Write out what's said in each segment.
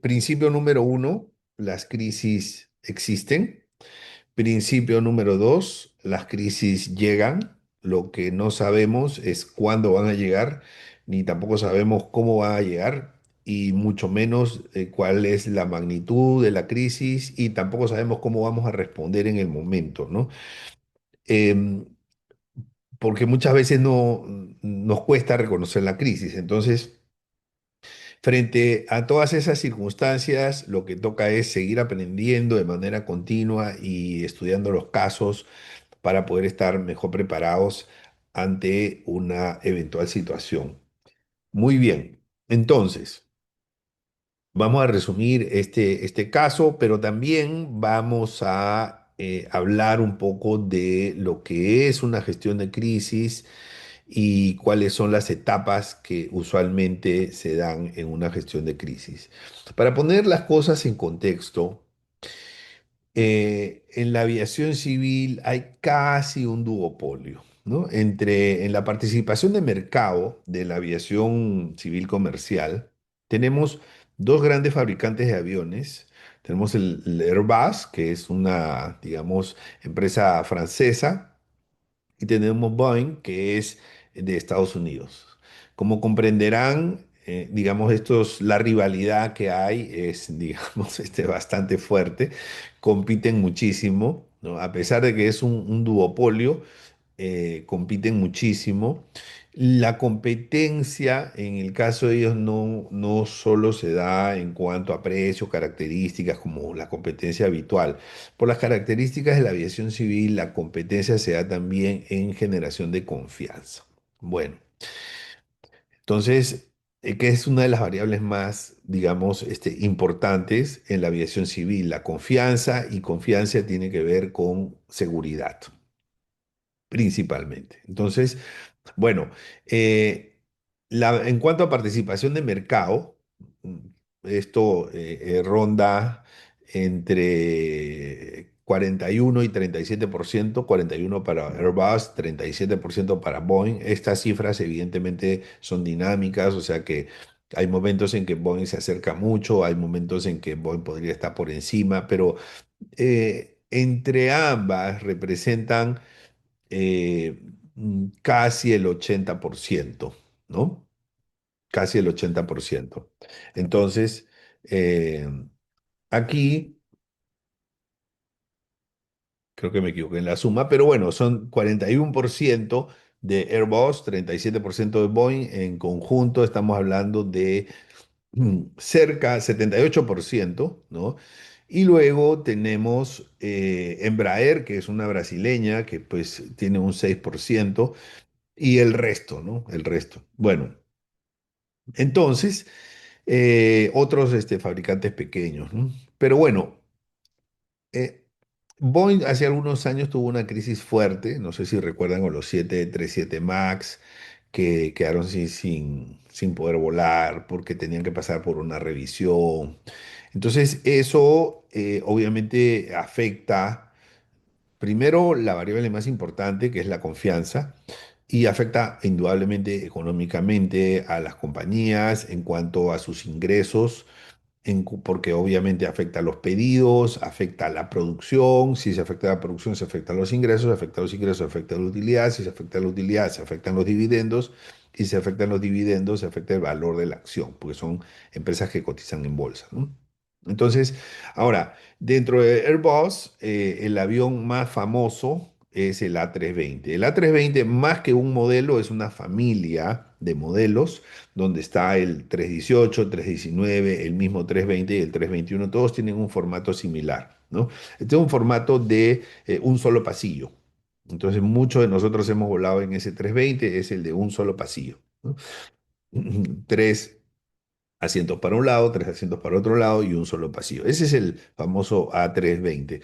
Principio número uno, las crisis existen. Principio número dos, las crisis llegan. Lo que no sabemos es cuándo van a llegar, ni tampoco sabemos cómo van a llegar, y mucho menos cuál es la magnitud de la crisis, y tampoco sabemos cómo vamos a responder en el momento, ¿no? Em, Porque muchas veces no nos cuesta reconocer la crisis. Entonces, frente a todas esas circunstancias, lo que toca es seguir aprendiendo de manera continua y estudiando los casos para poder estar mejor preparados ante una eventual situación. Muy bien, entonces, vamos a resumir este caso, pero también vamos a hablar un poco de lo que es una gestión de crisis y cuáles son las etapas que usualmente se dan en una gestión de crisis. Para poner las cosas en contexto, en la aviación civil hay casi un duopolio, ¿no? En la participación de mercado de la aviación civil comercial, tenemos dos grandes fabricantes de aviones. Tenemos el Airbus, que es una, digamos, empresa francesa, y tenemos Boeing, que es de Estados Unidos. Como comprenderán, digamos, la rivalidad que hay es, digamos, bastante fuerte. Compiten muchísimo, ¿no? A pesar de que es un duopolio, compiten muchísimo. La competencia, en el caso de ellos, no solo se da en cuanto a precios, características, como la competencia habitual. Por las características de la aviación civil, la competencia se da también en generación de confianza. Bueno, entonces, ¿qué es una de las variables más, digamos, importantes en la aviación civil? La confianza, y confianza tiene que ver con seguridad, principalmente. Entonces, bueno, en cuanto a participación de mercado, mm, esto ronda entre 41 y 37%, 41 para Airbus, 37% para Boeing. Estas cifras evidentemente son dinámicas, o sea que hay momentos en que Boeing se acerca mucho, hay momentos en que Boeing podría estar por encima, pero entre ambas representan casi el 80%, ¿no? Casi el 80%. Entonces, eh, aquí creo que me equivoqué en la suma, pero bueno, son 41% de Airbus, 37% de Boeing. En conjunto estamos hablando de cerca 78%, ¿no? Y luego tenemos Embraer, que es una brasileña, que pues tiene un 6%. Y el resto, ¿no? El resto. Bueno, entonces, otros fabricantes pequeños, ¿no? Pero bueno, eh, Boeing hace algunos años tuvo una crisis fuerte, no sé si recuerdan, con los 737 MAX, que quedaron sin poder volar porque tenían que pasar por una revisión. Entonces, eso obviamente afecta. Primero, la variable más importante, que es la confianza, y afecta indudablemente económicamente a las compañías en cuanto a sus ingresos, porque obviamente afecta a los pedidos, afecta a la producción. Si se afecta a la producción, se afectan los ingresos; se afecta a los ingresos, se afecta a la utilidad; si se afecta a la utilidad, se afectan los dividendos; y si se afectan los dividendos, se afecta el valor de la acción, porque son empresas que cotizan en bolsa, ¿no? Entonces, ahora, dentro de Airbus, el avión más famoso es el A320. El A320, más que un modelo, es una familia de modelos donde está el 318, 319, el mismo 320 y el 321. Todos tienen un formato similar, ¿no? Este es un formato de un solo pasillo. Entonces, muchos de nosotros hemos volado en ese 320, es el de un solo pasillo, ¿no? Tres asientos para un lado, tres asientos para otro lado y un solo pasillo. Ese es el famoso A320.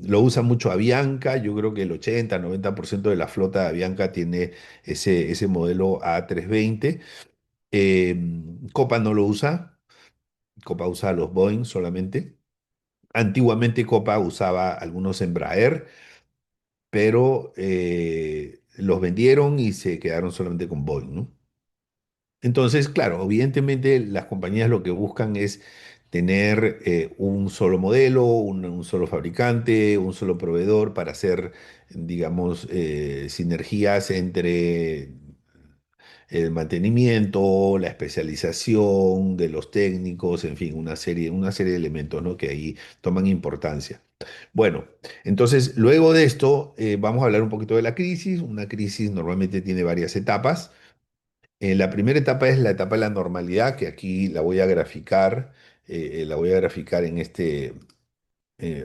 Lo usa mucho Avianca. Yo creo que el 80-90% de la flota de Avianca tiene ese modelo A320. Copa no lo usa. Copa usa los Boeing solamente. Antiguamente Copa usaba algunos Embraer, pero los vendieron y se quedaron solamente con Boeing, ¿no? Entonces, claro, evidentemente las compañías lo que buscan es tener un solo modelo, un solo fabricante, un solo proveedor para hacer, digamos, sinergias entre el mantenimiento, la especialización de los técnicos, en fin, una serie de elementos, ¿no? Que ahí toman importancia. Bueno, entonces luego de esto vamos a hablar un poquito de la crisis. Una crisis normalmente tiene varias etapas. La primera etapa es la etapa de la normalidad, que aquí la voy a graficar, la voy a graficar en este,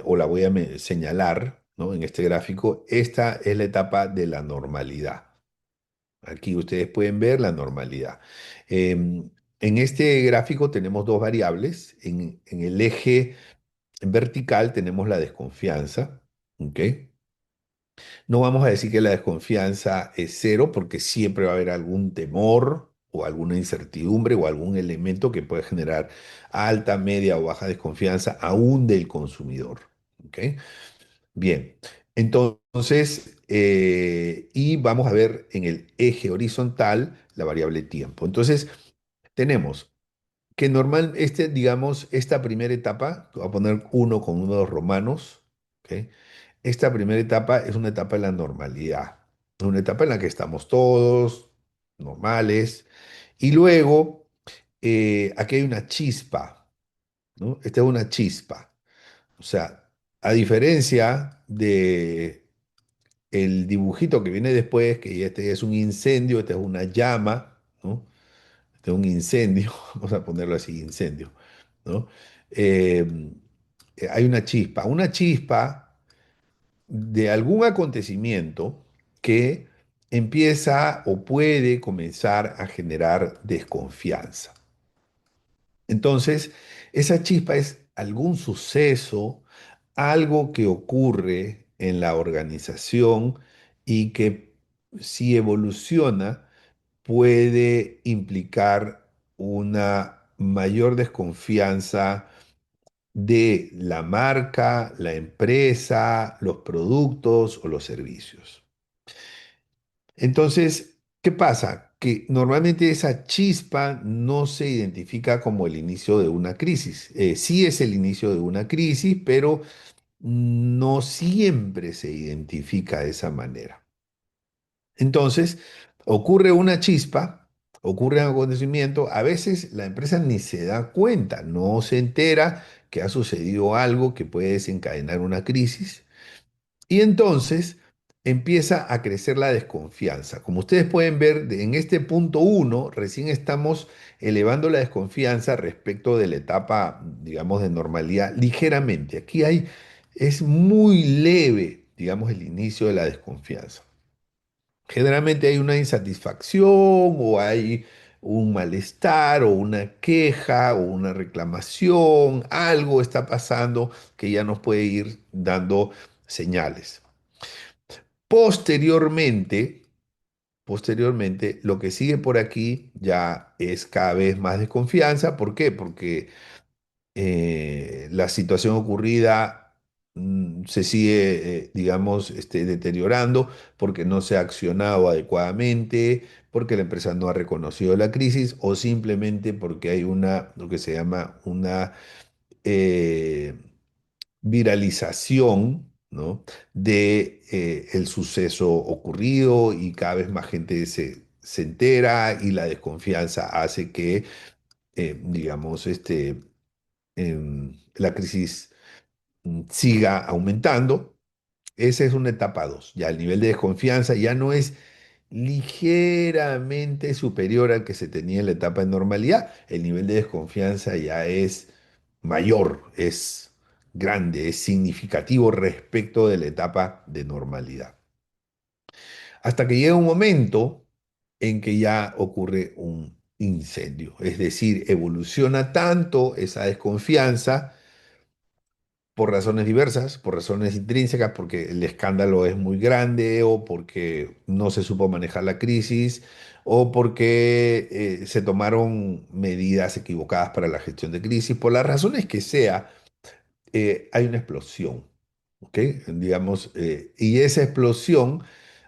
o la voy a señalar, ¿no? En este gráfico. Esta es la etapa de la normalidad. Aquí ustedes pueden ver la normalidad. En este gráfico tenemos dos variables. En el eje vertical tenemos la desconfianza, ¿ok? No vamos a decir que la desconfianza es cero porque siempre va a haber algún temor o alguna incertidumbre o algún elemento que puede generar alta, media o baja desconfianza aún del consumidor. ¿Ok? Bien, entonces, y vamos a ver en el eje horizontal la variable tiempo. Entonces, tenemos que normal, digamos, esta primera etapa, voy a poner uno con números romanos, ¿ok? Esta primera etapa es una etapa de la normalidad, una etapa en la que estamos todos normales, y luego aquí hay una chispa, ¿no? Esta es una chispa, o sea, a diferencia de el dibujito que viene después, que este es un incendio, esta es una llama, ¿no? Este es un incendio, vamos a ponerlo así, incendio, ¿no? Eh, hay una chispa de algún acontecimiento que empieza o puede comenzar a generar desconfianza. Entonces, esa chispa es algún suceso, algo que ocurre en la organización y que si evoluciona puede implicar una mayor desconfianza de la marca, la empresa, los productos o los servicios. Entonces, ¿qué pasa? Que normalmente esa chispa no se identifica como el inicio de una crisis. Sí es el inicio de una crisis, pero no siempre se identifica de esa manera. Entonces, ocurre una chispa, ocurre un acontecimiento, a veces la empresa ni se da cuenta, no se entera que ha sucedido algo que puede desencadenar una crisis y entonces empieza a crecer la desconfianza. Como ustedes pueden ver, en este punto uno, recién estamos elevando la desconfianza respecto de la etapa, digamos, de normalidad ligeramente. Es muy leve, digamos, el inicio de la desconfianza. Generalmente hay una insatisfacción o hay un malestar o una queja o una reclamación, algo está pasando que ya nos puede ir dando señales. Posteriormente, posteriormente, lo que sigue por aquí ya es cada vez más desconfianza. ¿Por qué? Porque la situación ocurrida se sigue, digamos, deteriorando porque no se ha accionado adecuadamente, porque la empresa no ha reconocido la crisis o simplemente porque hay lo que se llama una eh, viralización, ¿no? de el suceso ocurrido y cada vez más gente se entera y la desconfianza hace que, digamos, la crisis siga aumentando. Esa es una etapa 2. Ya el nivel de desconfianza ya no es ligeramente superior al que se tenía en la etapa de normalidad. El nivel de desconfianza ya es mayor, es grande, es significativo respecto de la etapa de normalidad. Hasta que llega un momento en que ya ocurre un incendio. Es decir, evoluciona tanto esa desconfianza por razones diversas, por razones intrínsecas, porque el escándalo es muy grande o porque no se supo manejar la crisis o porque se tomaron medidas equivocadas para la gestión de crisis. Por las razones que sea, hay una explosión, ¿ok? Digamos, y esa explosión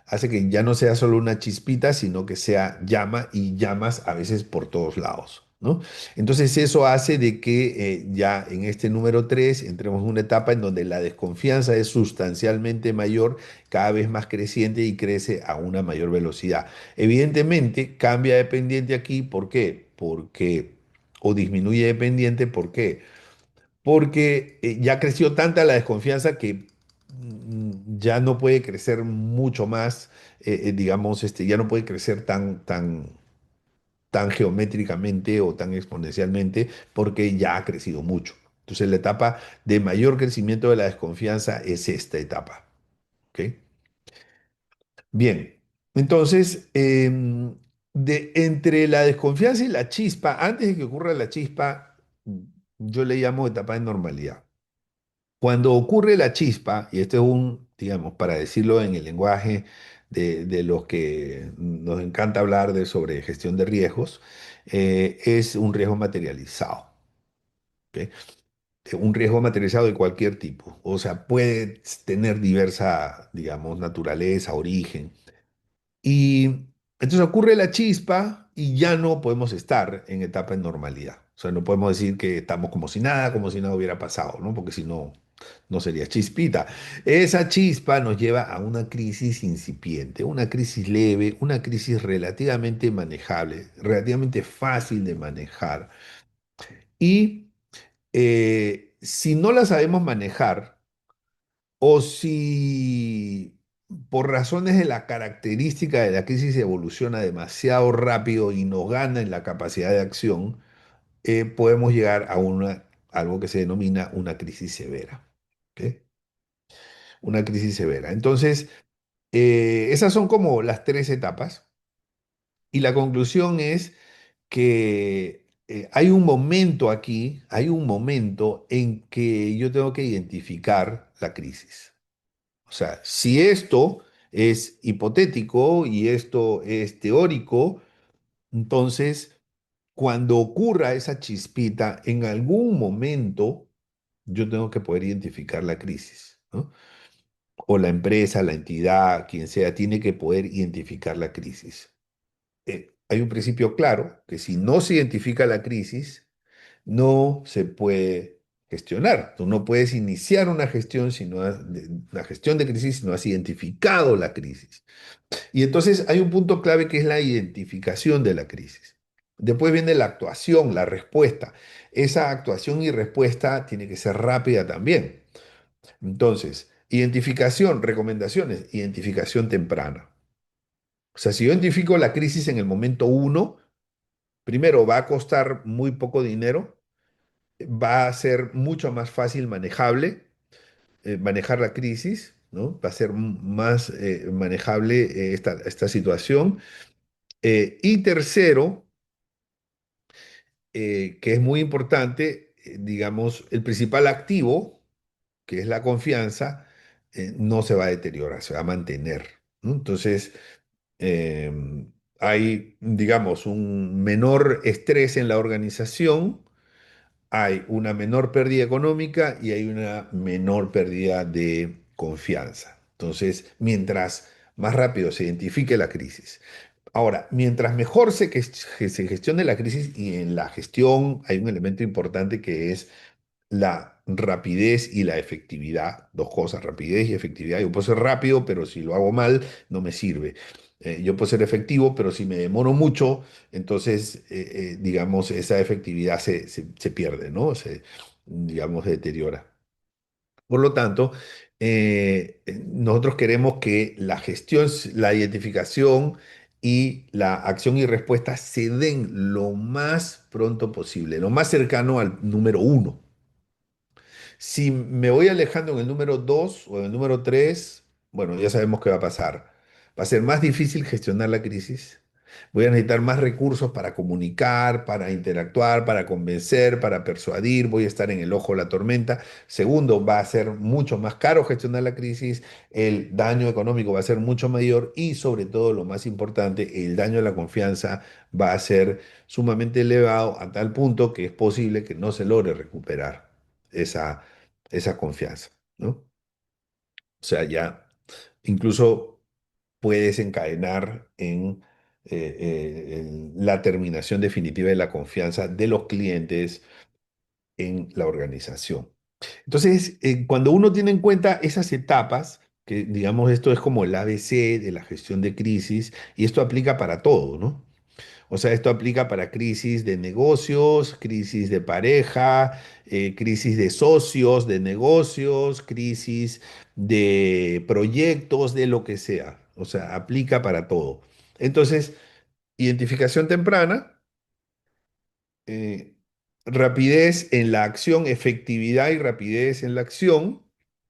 hace que ya no sea solo una chispita, sino que sea llama y llamas a veces por todos lados, ¿no? Entonces eso hace de que ya en este número 3 entremos en una etapa en donde la desconfianza es sustancialmente mayor, cada vez más creciente y crece a una mayor velocidad. Evidentemente cambia de pendiente aquí, ¿por qué? O disminuye de pendiente, ¿por qué? Porque ya creció tanta la desconfianza que ya no puede crecer mucho más, digamos, ya no puede crecer tan geométricamente o tan exponencialmente porque ya ha crecido mucho. Entonces la etapa de mayor crecimiento de la desconfianza es esta etapa. ¿Ok? Bien, entonces, entre la desconfianza y la chispa, antes de que ocurra la chispa, yo le llamo etapa de normalidad. Cuando ocurre la chispa, y esto es digamos, para decirlo en el lenguaje de los que nos encanta hablar sobre gestión de riesgos, es un riesgo materializado. ¿Ok? Un riesgo materializado de cualquier tipo. O sea, puede tener diversa, digamos, naturaleza, origen. Y entonces ocurre la chispa y ya no podemos estar en etapa de normalidad. O sea, no podemos decir que estamos como si nada hubiera pasado, ¿no? Porque si no, no sería chispita. Esa chispa nos lleva a una crisis incipiente, una crisis leve, una crisis relativamente manejable, relativamente fácil de manejar. Y si no la sabemos manejar, o si por razones de la característica de la crisis evoluciona demasiado rápido y nos gana en la capacidad de acción, podemos llegar a algo que se denomina una crisis severa. ¿Ok? Una crisis severa. Entonces, esas son como las tres etapas. Y la conclusión es que hay un momento aquí, hay un momento en que yo tengo que identificar la crisis. O sea, si esto es hipotético y esto es teórico, entonces cuando ocurra esa chispita, en algún momento yo tengo que poder identificar la crisis, ¿no? O la empresa, la entidad, quien sea, tiene que poder identificar la crisis. Hay un principio claro, que si no se identifica la crisis, no se puede gestionar. Tú no puedes iniciar una gestión si no una gestión de crisis si no has identificado la crisis. Y entonces hay un punto clave que es la identificación de la crisis. Después viene la actuación, la respuesta. Esa actuación y respuesta tiene que ser rápida también. Entonces, identificación, recomendaciones, identificación temprana. O sea, si yo identifico la crisis en el momento uno, primero va a costar muy poco dinero, va a ser mucho más fácil manejable, manejar la crisis, ¿no? Va a ser más manejable esta situación. Y tercero, que es muy importante, digamos, el principal activo, que es la confianza, no se va a deteriorar, se va a mantener, ¿no? Entonces, eh, hay, digamos, un menor estrés en la organización, hay una menor pérdida económica y hay una menor pérdida de confianza. Entonces, mientras más rápido se identifique la crisis. Ahora, mientras mejor se gestione la crisis y en la gestión hay un elemento importante que es la rapidez y la efectividad, dos cosas, rapidez y efectividad. Yo puedo ser rápido, pero si lo hago mal, no me sirve. Yo puedo ser efectivo, pero si me demoro mucho, entonces, digamos, esa efectividad se pierde, ¿no? Digamos, se deteriora. Por lo tanto, nosotros queremos que la gestión, la identificación y la acción y respuesta se den lo más pronto posible, lo más cercano al número uno. Si me voy alejando en el número 2 o en el número 3, bueno, ya sabemos qué va a pasar. Va a ser más difícil gestionar la crisis. Voy a necesitar más recursos para comunicar, para interactuar, para convencer, para persuadir. Voy a estar en el ojo de la tormenta. Segundo, va a ser mucho más caro gestionar la crisis. El daño económico va a ser mucho mayor y sobre todo, lo más importante, el daño a la confianza va a ser sumamente elevado a tal punto que es posible que no se logre recuperar esa confianza, ¿no? O sea, ya incluso puede desencadenar en la terminación definitiva de la confianza de los clientes en la organización. Entonces, cuando uno tiene en cuenta esas etapas, que digamos esto es como el ABC de la gestión de crisis, y esto aplica para todo, ¿no? O sea, esto aplica para crisis de negocios, crisis de pareja, crisis de socios, de negocios, crisis de proyectos, de lo que sea. O sea, aplica para todo. Entonces, identificación temprana, eh, rapidez en la acción, efectividad y rapidez en la acción,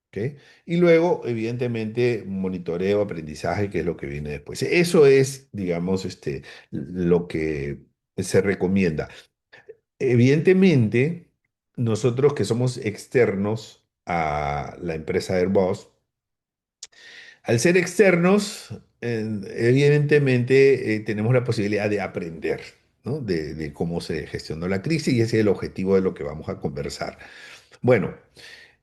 ¿ok? Y luego, evidentemente, monitoreo, aprendizaje, que es lo que viene después. Eso es, digamos, lo que se recomienda. Evidentemente, nosotros que somos externos a la empresa Airbus, al ser externos, evidentemente tenemos la posibilidad de aprender, ¿no? De cómo se gestionó la crisis y ese es el objetivo de lo que vamos a conversar. Bueno,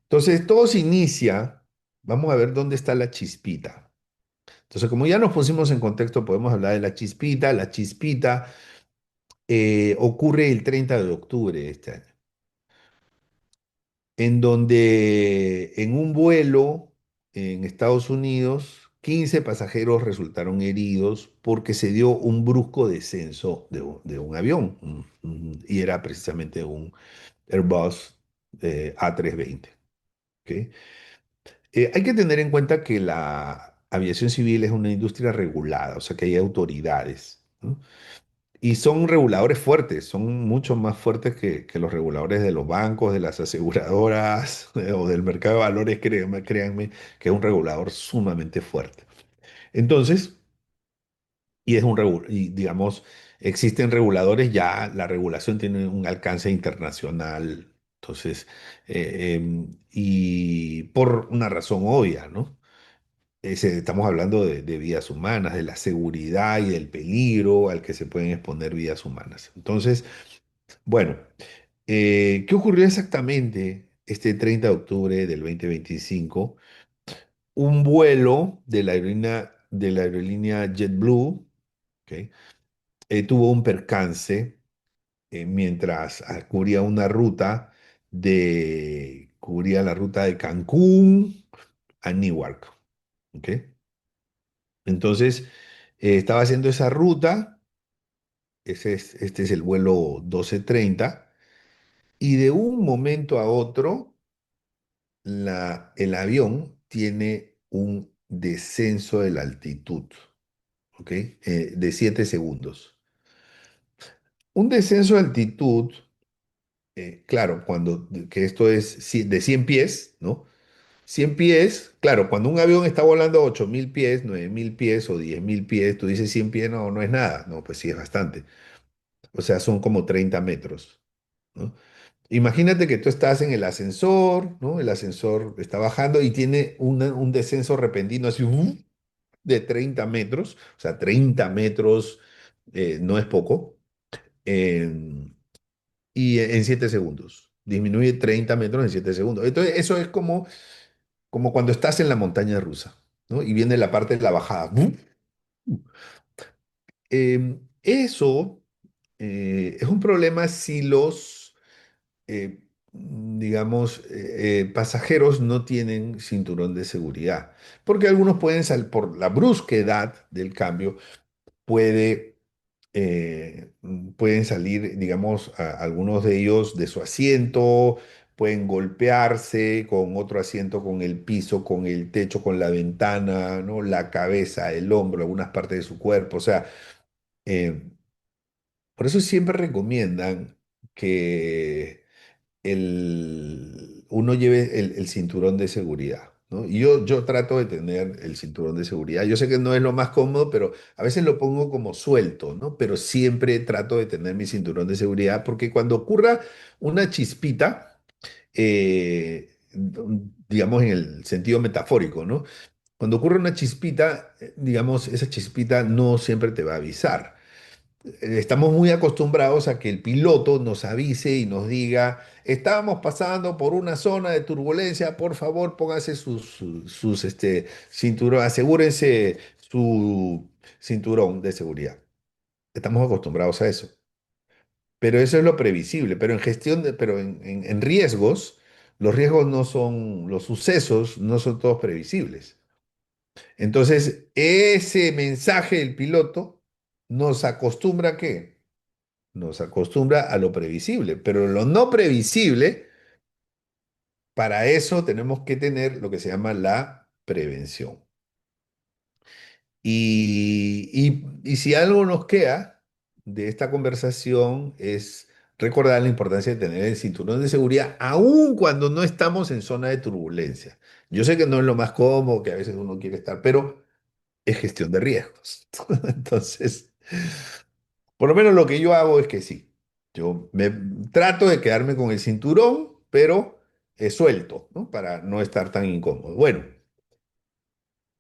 entonces todo se inicia, vamos a ver dónde está la chispita. Entonces, como ya nos pusimos en contexto, podemos hablar de la chispita. La chispita ocurre el 30 de octubre de este año, en donde en un vuelo en Estados Unidos, 15 pasajeros resultaron heridos porque se dio un brusco descenso de un avión, y era precisamente un Airbus A320. ¿Ok? Hay que tener en cuenta que la aviación civil es una industria regulada, o sea que hay autoridades, ¿no? Y son reguladores fuertes, son mucho más fuertes que los reguladores de los bancos, de las aseguradoras o del mercado de valores, créanme, que es un regulador sumamente fuerte. Entonces, y digamos, existen reguladores, ya la regulación tiene un alcance internacional, entonces, y por una razón obvia, ¿no? Estamos hablando de vidas humanas, de la seguridad y del peligro al que se pueden exponer vidas humanas. Entonces, bueno, ¿qué ocurrió exactamente este 30 de octubre del 2025? Un vuelo de la aerolínea JetBlue, ¿ok? Tuvo un percance mientras cubría la ruta de Cancún a Newark, ¿ok? Entonces, estaba haciendo esa ruta, este es el vuelo 1230, y de un momento a otro, el avión tiene un descenso de la altitud, ¿ok? De 7 segundos. Un descenso de altitud, claro, que esto es de 100 pies, ¿no? 100 pies, claro, cuando un avión está volando a 8.000 pies, 9.000 pies o 10.000 pies, tú dices 100 pies, no, no es nada. No, pues sí es bastante. O sea, son como 30 metros, ¿no? Imagínate que tú estás en el ascensor, ¿no? El ascensor está bajando y tiene un descenso repentino así de 30 metros, o sea, 30 metros no es poco, en- y en 7 segundos. Disminuye 30 metros en 7 segundos. Entonces, eso es como cuando estás en la montaña rusa, ¿no? Y viene la parte de la bajada. ¡Bum! Eso es un problema si digamos, pasajeros no tienen cinturón de seguridad, porque algunos pueden salir por la brusquedad del cambio, pueden salir, digamos, algunos de ellos de su asiento, pueden golpearse con otro asiento, con el piso, con el techo, con la ventana, ¿no? La cabeza, el hombro, algunas partes de su cuerpo. O sea, eh, por eso siempre recomiendan que uno lleve el cinturón de seguridad, ¿no? Y yo trato de tener el cinturón de seguridad. Yo sé que no es lo más cómodo, pero a veces lo pongo como suelto, ¿no? Pero siempre trato de tener mi cinturón de seguridad porque cuando ocurra una chispita, digamos en el sentido metafórico, ¿no? Cuando ocurre una chispita, digamos, esa chispita no siempre te va a avisar. Estamos muy acostumbrados a que el piloto nos avise y nos diga, estábamos pasando por una zona de turbulencia, por favor póngase sus cinturones, asegúrense su cinturón de seguridad. Estamos acostumbrados a eso. Pero eso es lo previsible. Pero en gestión pero en riesgos, los riesgos no son, los sucesos no son todos previsibles. Entonces, ese mensaje del piloto nos acostumbra a qué? Nos acostumbra a lo previsible. Pero lo no previsible, para eso tenemos que tener lo que se llama la prevención. Y si algo nos queda de esta conversación es recordar la importancia de tener el cinturón de seguridad, aun cuando no estamos en zona de turbulencia. Yo sé que no es lo más cómodo, que a veces uno quiere estar, pero es gestión de riesgos. Entonces, por lo menos lo que yo hago es que sí, yo me trato de quedarme con el cinturón, pero suelto, ¿no? Para no estar tan incómodo. Bueno.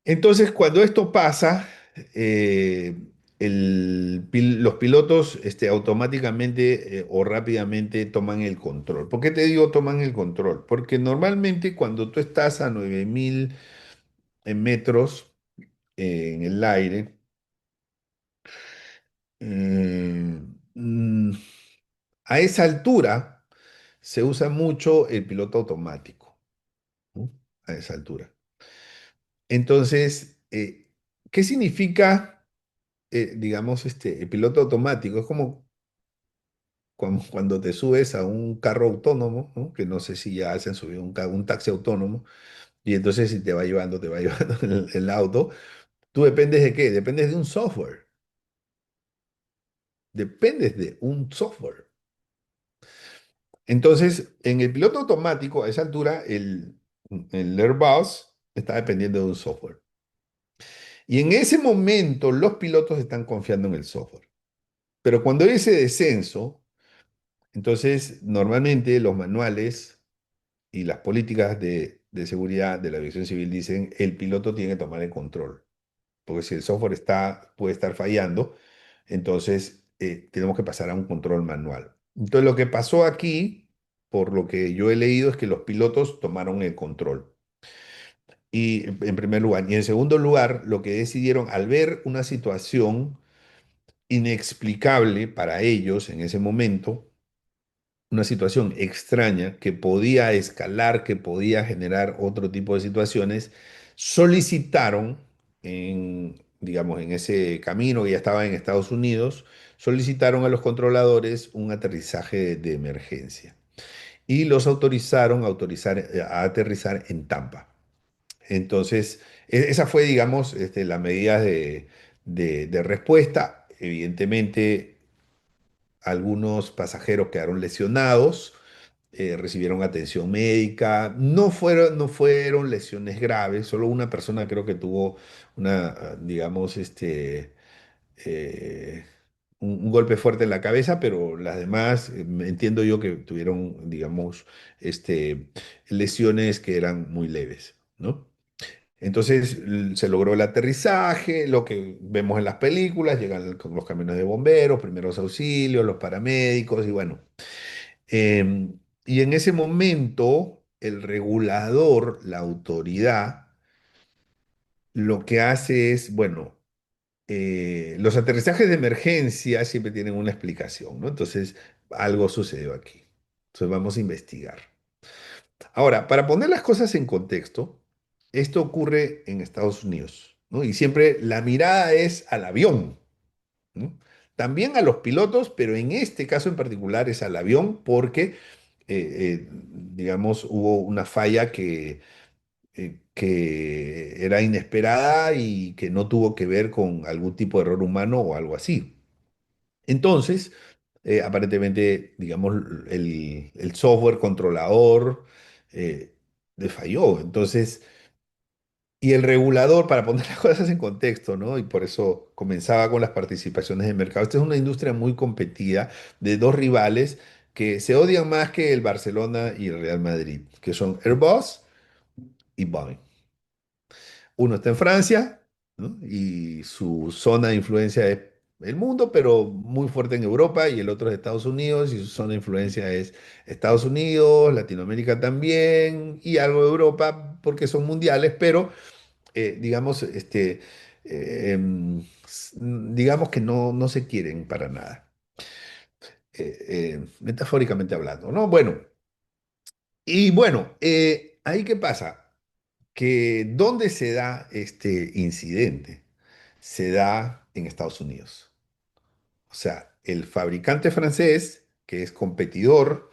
Entonces, cuando esto pasa, eh, los pilotos automáticamente o rápidamente toman el control. ¿Por qué te digo toman el control? Porque normalmente cuando tú estás a 9000 metros en el aire, eh, mm, a esa altura se usa mucho el piloto automático, ¿no? A esa altura. Entonces, ¿qué significa? Digamos, el piloto automático. Es como cuando te subes a un carro autónomo, ¿no? Que no sé si ya se han subido un taxi autónomo, y entonces si te va llevando, te va llevando el auto. ¿Tú dependes de qué? Dependes de un software. Dependes de un software. Entonces, en el piloto automático, a esa altura, el Airbus está dependiendo de un software. Y en ese momento, los pilotos están confiando en el software. Pero cuando hay ese descenso, entonces, normalmente los manuales y las políticas de seguridad de la aviación civil dicen el piloto tiene que tomar el control, porque si el software puede estar fallando, entonces tenemos que pasar a un control manual. Entonces, lo que pasó aquí, por lo que yo he leído, es que los pilotos tomaron el control. Y en primer lugar, y en segundo lugar, lo que decidieron al ver una situación inexplicable para ellos en ese momento, una situación extraña que podía escalar, que podía generar otro tipo de situaciones, solicitaron digamos, en ese camino que ya estaba en Estados Unidos, solicitaron a los controladores un aterrizaje de emergencia y los autorizaron a aterrizar en Tampa. Entonces, esa fue, digamos, la medida de respuesta. Evidentemente, algunos pasajeros quedaron lesionados, recibieron atención médica, no fueron lesiones graves, solo una persona creo que tuvo digamos, eh, un golpe fuerte en la cabeza, pero las demás, entiendo yo que tuvieron, digamos, lesiones que eran muy leves, ¿no? Entonces se logró el aterrizaje, lo que vemos en las películas, llegan con los camiones de bomberos, primeros auxilios, los paramédicos y bueno. Y en ese momento, el regulador, la autoridad, lo que hace es, bueno, los aterrizajes de emergencia siempre tienen una explicación, ¿no? Entonces, algo sucedió aquí. Entonces, vamos a investigar. Ahora, para poner las cosas en contexto, esto ocurre en Estados Unidos, ¿no? Y siempre la mirada es al avión, ¿no? También a los pilotos, pero en este caso en particular es al avión porque, digamos, hubo una falla que era inesperada y que no tuvo que ver con algún tipo de error humano o algo así. Entonces, aparentemente, digamos, el software controlador le falló. Entonces, y el regulador, para poner las cosas en contexto, ¿no? Y por eso comenzaba con las participaciones de mercado. Esta es una industria muy competida de dos rivales que se odian más que el Barcelona y el Real Madrid, que son Airbus y Boeing. Uno está en Francia, ¿no? Y su zona de influencia es el mundo, pero muy fuerte en Europa, y el otro es Estados Unidos, y su zona de influencia es Estados Unidos, Latinoamérica también, y algo de Europa, porque son mundiales, pero digamos, digamos que no se quieren para nada, metafóricamente hablando, ¿no? Bueno, y bueno, ¿ahí qué pasa? Que ¿dónde se da este incidente? Se da en Estados Unidos. O sea, el fabricante francés, que es competidor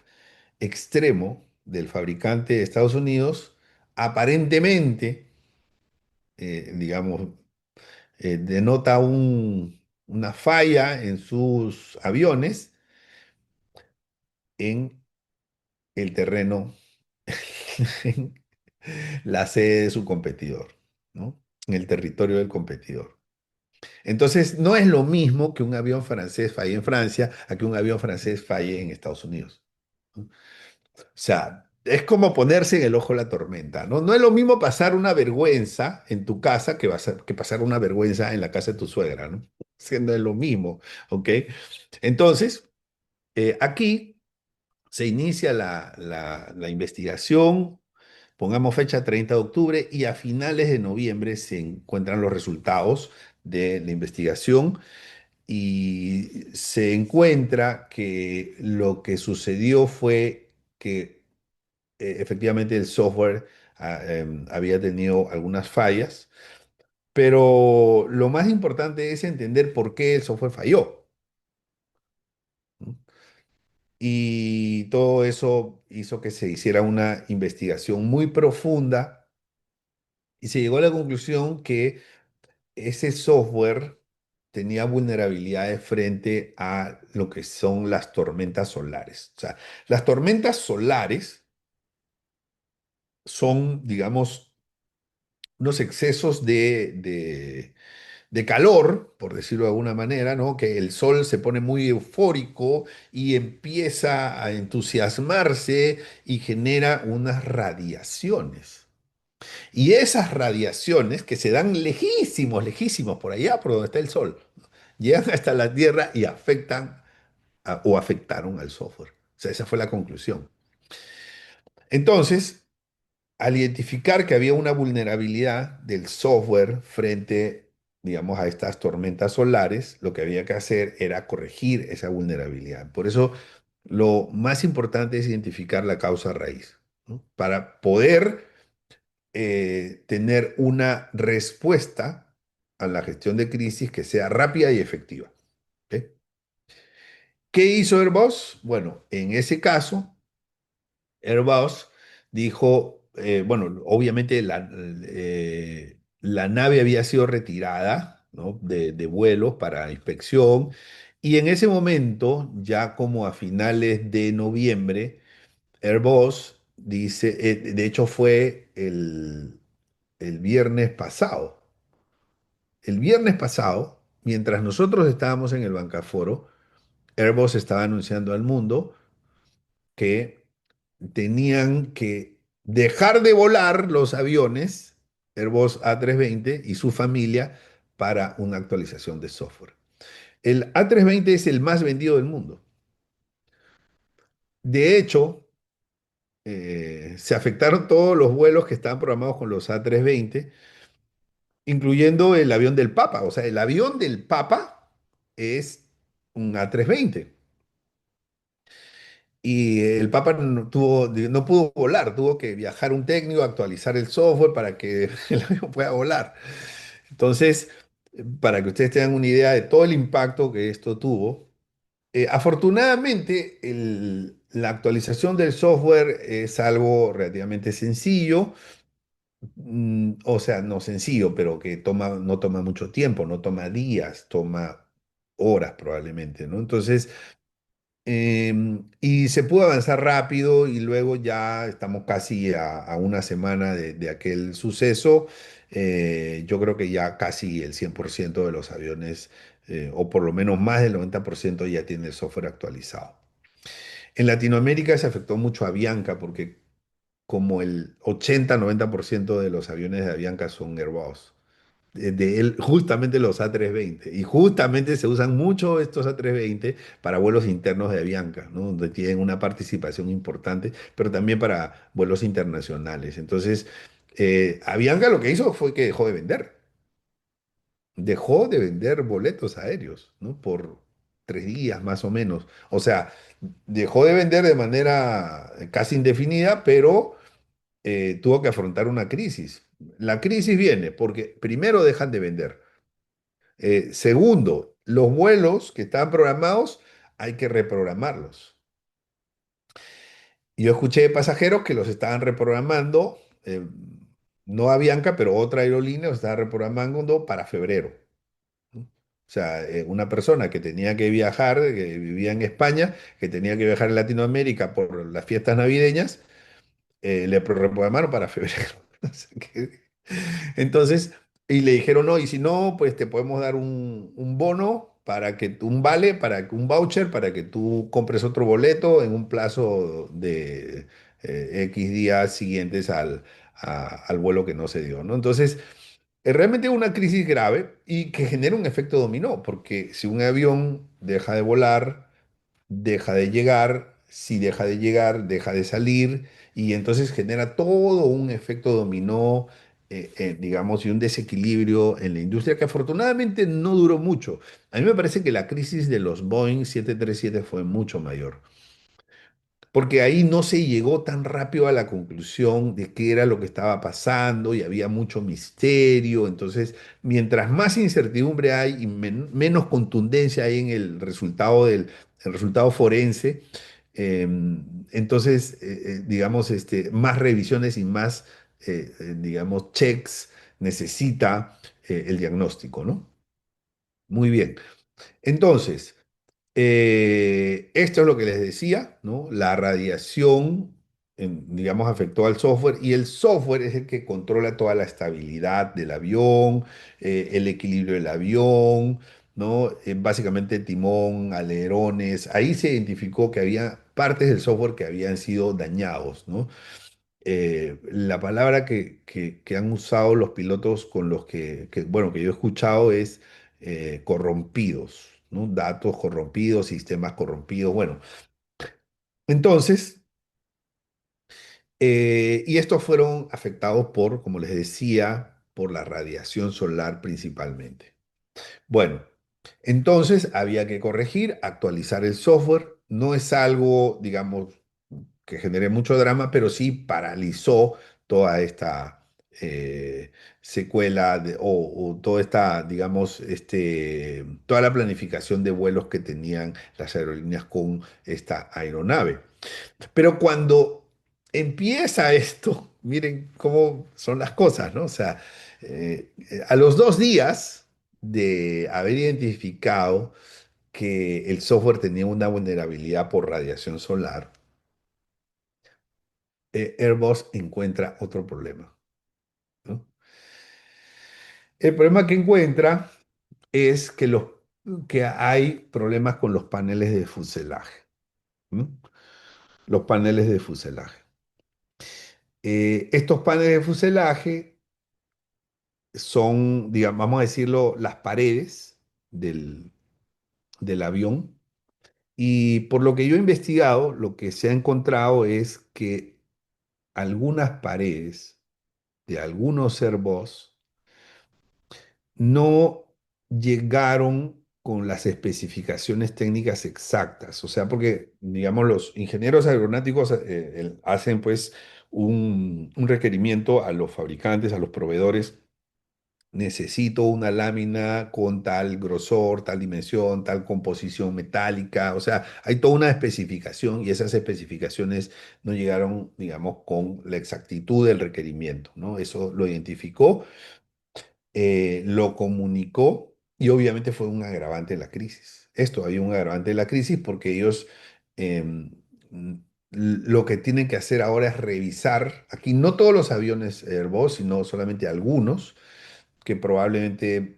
extremo del fabricante de Estados Unidos, aparentemente, digamos, denota una falla en sus aviones en el terreno, en la sede de su competidor, ¿no? En el territorio del competidor. Entonces, no es lo mismo que un avión francés falle en Francia a que un avión francés falle en Estados Unidos, ¿no? O sea, es como ponerse en el ojo de la tormenta, ¿no? No es lo mismo pasar una vergüenza en tu casa que pasar una vergüenza en la casa de tu suegra, ¿no? Es no es lo mismo, ¿ok? Entonces, aquí se inicia la investigación, pongamos fecha 30 de octubre y a finales de noviembre se encuentran los resultados de la investigación y se encuentra que lo que sucedió fue que efectivamente el software había tenido algunas fallas, pero lo más importante es entender por qué el software falló, ¿no? Y todo eso hizo que se hiciera una investigación muy profunda y se llegó a la conclusión que ese software tenía vulnerabilidades frente a lo que son las tormentas solares. O sea, las tormentas solares son, digamos, unos excesos de calor, por decirlo de alguna manera, ¿no? Que el sol se pone muy eufórico y empieza a entusiasmarse y genera unas radiaciones. Y esas radiaciones que se dan lejísimos, lejísimos, por allá, por donde está el sol, ¿no? Llegan hasta la Tierra y afectan o afectaron al software. O sea, esa fue la conclusión. Entonces, al identificar que había una vulnerabilidad del software frente, digamos, a estas tormentas solares, lo que había que hacer era corregir esa vulnerabilidad. Por eso, lo más importante es identificar la causa raíz, ¿no? Para poder tener una respuesta a la gestión de crisis que sea rápida y efectiva. ¿Ok? ¿Qué hizo Airbus? Bueno, en ese caso, Airbus dijo, bueno, obviamente la nave había sido retirada, ¿no? de vuelos para inspección y en ese momento, ya como a finales de noviembre, Airbus dice, de hecho fue el viernes pasado. El viernes pasado, mientras nosotros estábamos en el Bancaforo, Airbus estaba anunciando al mundo que tenían que dejar de volar los aviones Airbus A320 y su familia para una actualización de software. El A320 es el más vendido del mundo. De hecho, se afectaron todos los vuelos que estaban programados con los A320, incluyendo el avión del Papa. O sea, el avión del Papa es un A320. Y el Papa no pudo volar, tuvo que viajar un técnico a actualizar el software para que el avión pueda volar. Entonces, para que ustedes tengan una idea de todo el impacto que esto tuvo, afortunadamente la actualización del software es algo relativamente sencillo, o sea, no sencillo, pero que no toma mucho tiempo, no toma días, toma horas probablemente, ¿no? Entonces, y se pudo avanzar rápido y luego ya estamos casi a una semana de aquel suceso. Yo creo que ya casi el 100% de los aviones, o por lo menos más del 90% ya tiene el software actualizado. En Latinoamérica se afectó mucho a Avianca porque como el 80-90% de los aviones de Avianca son Airbus de él, justamente los A320. Y justamente se usan mucho estos A320 para vuelos internos de Avianca, ¿no? Donde tienen una participación importante, pero también para vuelos internacionales. Entonces, Avianca lo que hizo fue que dejó de vender. dejó de vender boletos aéreos, ¿no? Por 3 días más o menos. O sea, dejó de vender de manera casi indefinida, pero tuvo que afrontar una crisis. La crisis viene porque primero dejan de vender. Segundo, los vuelos que estaban programados hay que reprogramarlos. Y yo escuché de pasajeros que los estaban reprogramando, no a Bianca, pero otra aerolínea los estaba reprogramando para febrero, ¿no? O sea, una persona que tenía que viajar, que vivía en España, que tenía que viajar a Latinoamérica por las fiestas navideñas, le reprogramaron para febrero. O sea entonces, y le dijeron, no, y si no, pues te podemos dar un bono para que, un vale, un voucher para que tú compres otro boleto en un plazo de X días siguientes al vuelo que no se dio, ¿no? Entonces, realmente es una crisis grave y que genera un efecto dominó, porque si un avión deja de volar, deja de llegar, si deja de llegar, deja de salir, y entonces genera todo un efecto dominó, digamos, y un desequilibrio en la industria que afortunadamente no duró mucho. A mí me parece que la crisis de los Boeing 737 fue mucho mayor. Porque ahí no se llegó tan rápido a la conclusión de qué era lo que estaba pasando y había mucho misterio. Entonces, mientras más incertidumbre hay y menos contundencia hay en el resultado forense, eh, entonces, digamos, más revisiones y más, digamos, checks necesita el diagnóstico, ¿no? Muy bien. Entonces, esto es lo que les decía, ¿no? La radiación, digamos, afectó al software y el software es el que controla toda la estabilidad del avión, el equilibrio del avión, ¿no? Básicamente timón, alerones. Ahí se identificó que había partes del software que habían sido dañados, ¿no? La palabra que han usado los pilotos con los bueno, que yo he escuchado es corrompidos, ¿no? Datos corrompidos, sistemas corrompidos, bueno. Entonces, y estos fueron afectados por, como les decía, por la radiación solar principalmente. Bueno, entonces había que corregir, actualizar el software. No es algo, digamos, que genere mucho drama, pero sí paralizó toda esta secuela o toda esta, digamos, toda la planificación de vuelos que tenían las aerolíneas con esta aeronave. Pero cuando empieza esto, miren cómo son las cosas, ¿no? O sea, a los 2 días de haber identificado que el software tenía una vulnerabilidad por radiación solar, Airbus encuentra otro problema, ¿no? El problema que encuentra es que hay problemas con los paneles de fuselaje, ¿no? Los paneles de fuselaje. Estos paneles de fuselaje son, digamos, vamos a decirlo, las paredes del, del avión. Y por lo que yo he investigado, lo que se ha encontrado es que algunas paredes de algunos Airbus no llegaron con las especificaciones técnicas exactas. O sea, porque, digamos, los ingenieros aeronáuticos hacen pues un requerimiento a los fabricantes, a los proveedores. Necesito una lámina con tal grosor, tal dimensión, tal composición metálica. O sea, hay toda una especificación y esas especificaciones no llegaron, digamos, con la exactitud del requerimiento, ¿no? Eso lo identificó, lo comunicó y obviamente fue un agravante de la crisis. Esto había un agravante de la crisis porque ellos em, lo que tienen que hacer ahora es revisar, aquí no todos los aviones Airbus, sino solamente algunos, que probablemente,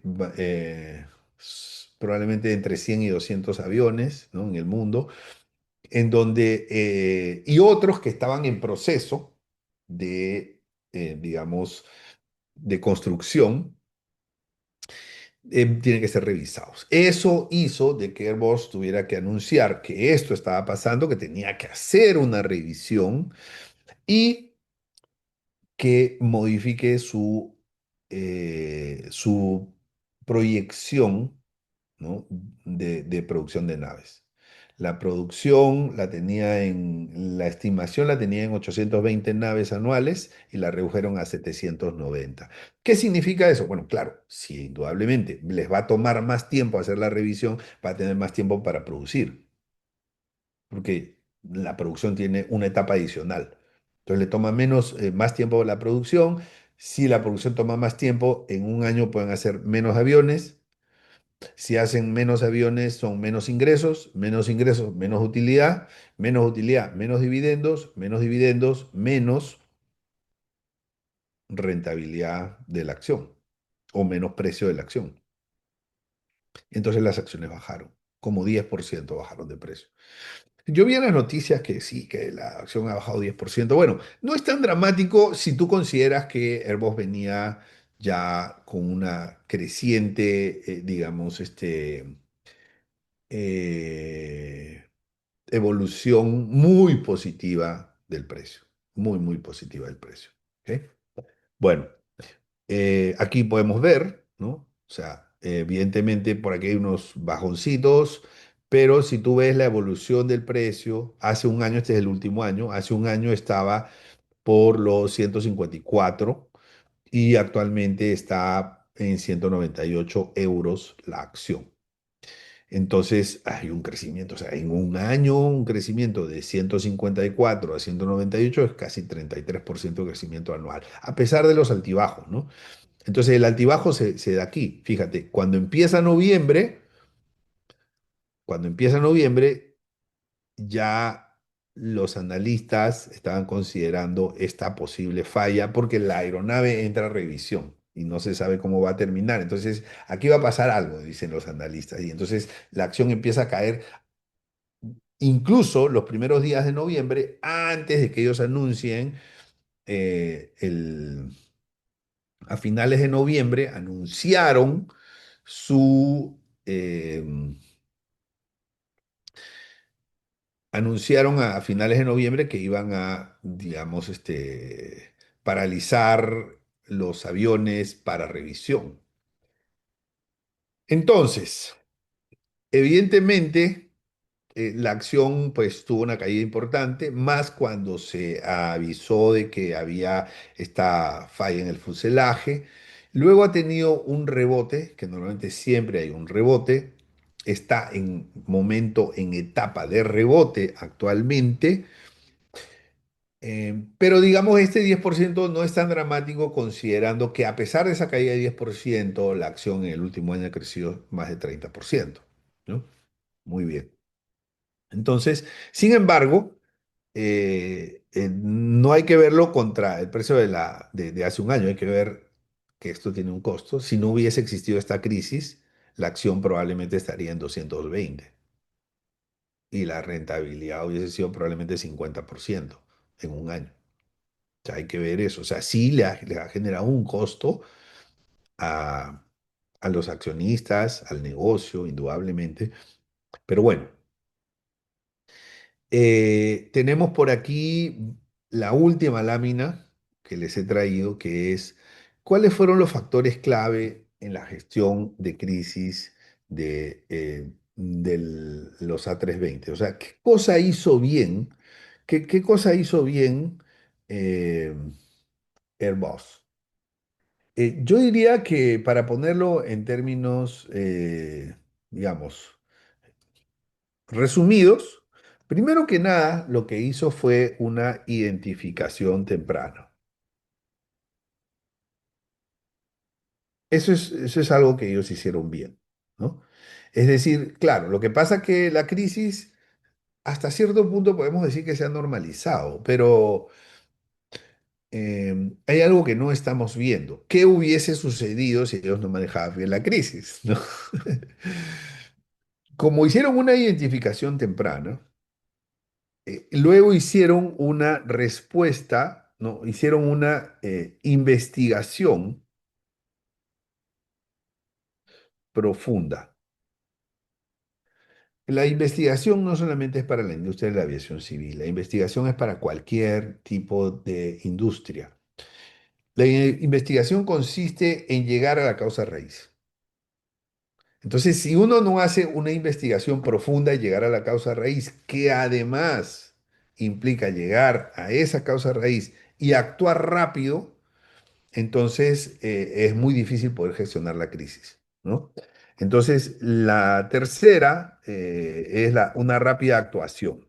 probablemente entre 100 y 200 aviones, ¿no? En el mundo, en donde, y otros que estaban en proceso de, digamos, de construcción tienen que ser revisados. Eso hizo de que Airbus tuviera que anunciar que esto estaba pasando, que tenía que hacer una revisión y que modifique su proyección, ¿no? de producción de naves. La producción la tenía la estimación la tenía en 820 naves anuales y la redujeron a 790. ¿Qué significa eso? Bueno, claro, si indudablemente les va a tomar más tiempo hacer la revisión, va a tener más tiempo para producir, porque la producción tiene una etapa adicional. Entonces le toma más tiempo la producción. Si la producción toma más tiempo, en un año pueden hacer menos aviones. Si hacen menos aviones, son menos ingresos, menos utilidad, menos dividendos, menos rentabilidad de la acción o menos precio de la acción. Entonces las acciones bajaron, como 10% bajaron de precio. Yo vi en las noticias que sí, que la acción ha bajado 10%. Bueno, no es tan dramático si tú consideras que Airbus venía ya con una creciente, digamos, eh, evolución muy positiva del precio, muy positiva del precio. ¿Ok? Bueno, aquí podemos ver, ¿no? O sea, evidentemente por aquí hay unos bajoncitos, pero si tú ves la evolución del precio, hace un año, este es el último año, hace un año estaba por los 154 y actualmente está en 198 euros la acción. Entonces hay un crecimiento, o sea, en un año un crecimiento de 154 a 198 es casi 33% de crecimiento anual, a pesar de los altibajos, ¿no? Entonces el altibajo se da aquí, fíjate, cuando empieza noviembre, ya los analistas estaban considerando esta posible falla porque la aeronave entra a revisión y no se sabe cómo va a terminar. Entonces, aquí va a pasar algo, dicen los analistas, y entonces la acción empieza a caer incluso los primeros días de noviembre, antes de que ellos anuncien, a finales de noviembre, eh, anunciaron a finales de noviembre que iban a, digamos, paralizar los aviones para revisión. Entonces, evidentemente, la acción pues tuvo una caída importante, más cuando se avisó de que había esta falla en el fuselaje. Luego ha tenido un rebote, que normalmente siempre hay un rebote. Está en etapa de rebote actualmente. Pero digamos, este 10% no es tan dramático considerando que a pesar de esa caída de 10%, la acción en el último año ha crecido más de 30%, ¿no? Muy bien. Entonces, sin embargo, no hay que verlo contra el precio de hace un año, hay que ver que esto tiene un costo. Si no hubiese existido esta crisis, la acción probablemente estaría en 220 y la rentabilidad hubiese sido probablemente 50% en un año. O sea, hay que ver eso. O sea, sí le ha generado un costo a, a los accionistas, al negocio, indudablemente. Pero bueno. Tenemos por aquí la última lámina que les he traído, que es cuáles fueron los factores clave en la gestión de crisis de los A320. O sea, ¿qué cosa hizo bien? ¿Qué cosa hizo bien eh, Airbus? Yo diría que para ponerlo en términos, digamos, resumidos, primero que nada, lo que hizo fue una identificación temprana. Eso es algo que ellos hicieron bien, ¿no? Es decir, claro, lo que pasa es que la crisis, hasta cierto punto podemos decir que se ha normalizado, pero hay algo que no estamos viendo. ¿Qué hubiese sucedido si ellos no manejaban bien la crisis, ¿no? Como hicieron una identificación temprana, luego hicieron una respuesta, ¿no? Hicieron una investigación profunda. La investigación no solamente es para la industria de la aviación civil, la investigación es para cualquier tipo de industria. La investigación consiste en llegar a la causa raíz. Entonces, si uno no hace una investigación profunda y llegar a la causa raíz, que además implica llegar a esa causa raíz y actuar rápido, entonces es muy difícil poder gestionar la crisis, ¿no? Entonces, la tercera es una rápida actuación.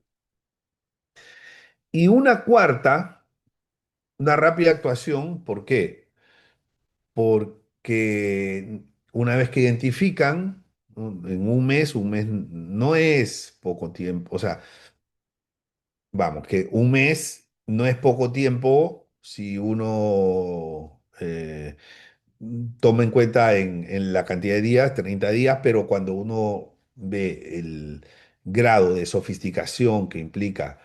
Y una cuarta, una rápida actuación, ¿por qué? Porque una vez que identifican, ¿no? En un mes no es poco tiempo, o sea, vamos, que un mes no es poco tiempo si uno toma en cuenta en la cantidad de días, 30 días, pero cuando uno ve el grado de sofisticación que implica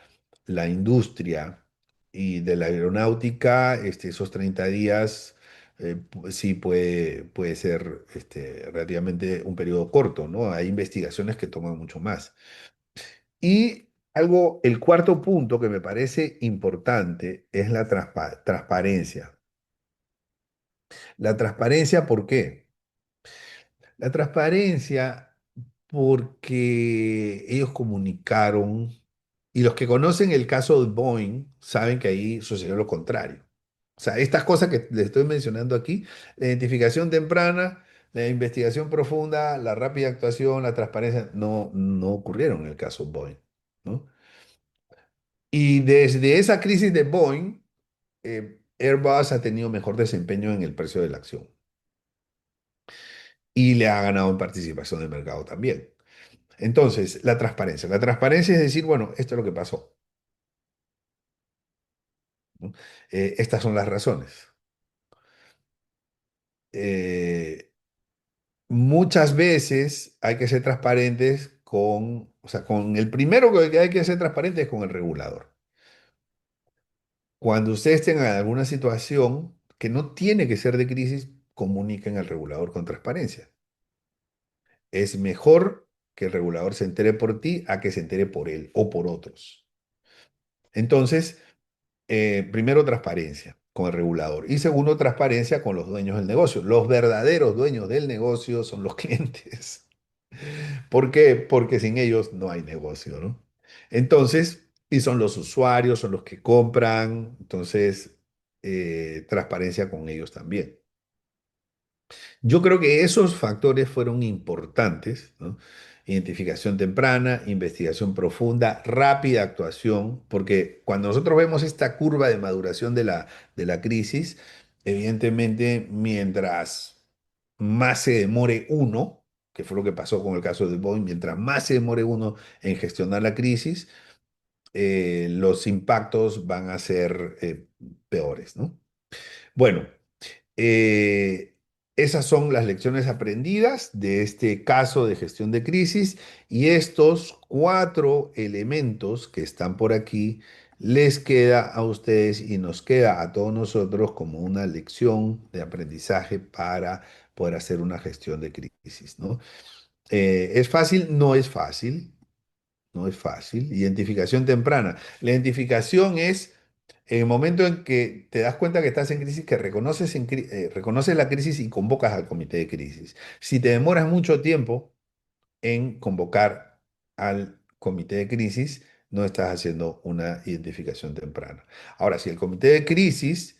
la industria y de la aeronáutica, esos 30 días sí puede ser relativamente un periodo corto, ¿no? Hay investigaciones que toman mucho más. Y el cuarto punto que me parece importante es la transparencia. La transparencia, ¿por qué? La transparencia porque ellos comunicaron, y los que conocen el caso de Boeing saben que ahí sucedió lo contrario. O sea, estas cosas que les estoy mencionando aquí, la identificación temprana, la investigación profunda, la rápida actuación, la transparencia, no ocurrieron en el caso Boeing, ¿no? Y desde esa crisis de Boeing, Airbus ha tenido mejor desempeño en el precio de la acción y le ha ganado en participación de mercado también. Entonces, la transparencia. La transparencia es decir, bueno, esto es lo que pasó, ¿no? Estas son las razones. Eh, Muchas veces hay que ser transparentes o sea, con el primero que hay que ser transparente es con el regulador. Cuando ustedes tengan alguna situación que no tiene que ser de crisis, comuniquen al regulador con transparencia. Es mejor que el regulador se entere por ti a que se entere por él o por otros. Entonces, primero, transparencia con el regulador. Y segundo, transparencia con los dueños del negocio. Los verdaderos dueños del negocio son los clientes. ¿Por qué? Porque sin ellos no hay negocio, ¿no? Entonces, y son los usuarios, son los que compran. Entonces, transparencia con ellos también. Yo creo que esos factores fueron importantes, ¿no? Identificación temprana, investigación profunda, rápida actuación, porque cuando nosotros vemos esta curva de maduración de la crisis, evidentemente, mientras más se demore uno, que fue lo que pasó con el caso de Boeing, mientras más se demore uno en gestionar la crisis, los impactos van a ser peores, ¿no? Bueno. Eh, Esas son las lecciones aprendidas de este caso de gestión de crisis y estos cuatro elementos que están por aquí les queda a ustedes y nos queda a todos nosotros como una lección de aprendizaje para poder hacer una gestión de crisis, ¿no? ¿Es fácil? No es fácil. No es fácil. Identificación temprana. La identificación es en el momento en que te das cuenta que estás en crisis, que reconoces la crisis y convocas al comité de crisis. Si te demoras mucho tiempo en convocar al comité de crisis, no estás haciendo una identificación temprana. Ahora, si el comité de crisis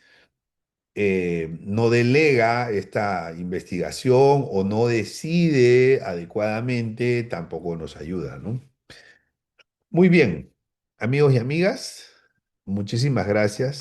no delega esta investigación o no decide adecuadamente, tampoco nos ayuda, ¿no? Muy bien, amigos y amigas, muchísimas gracias.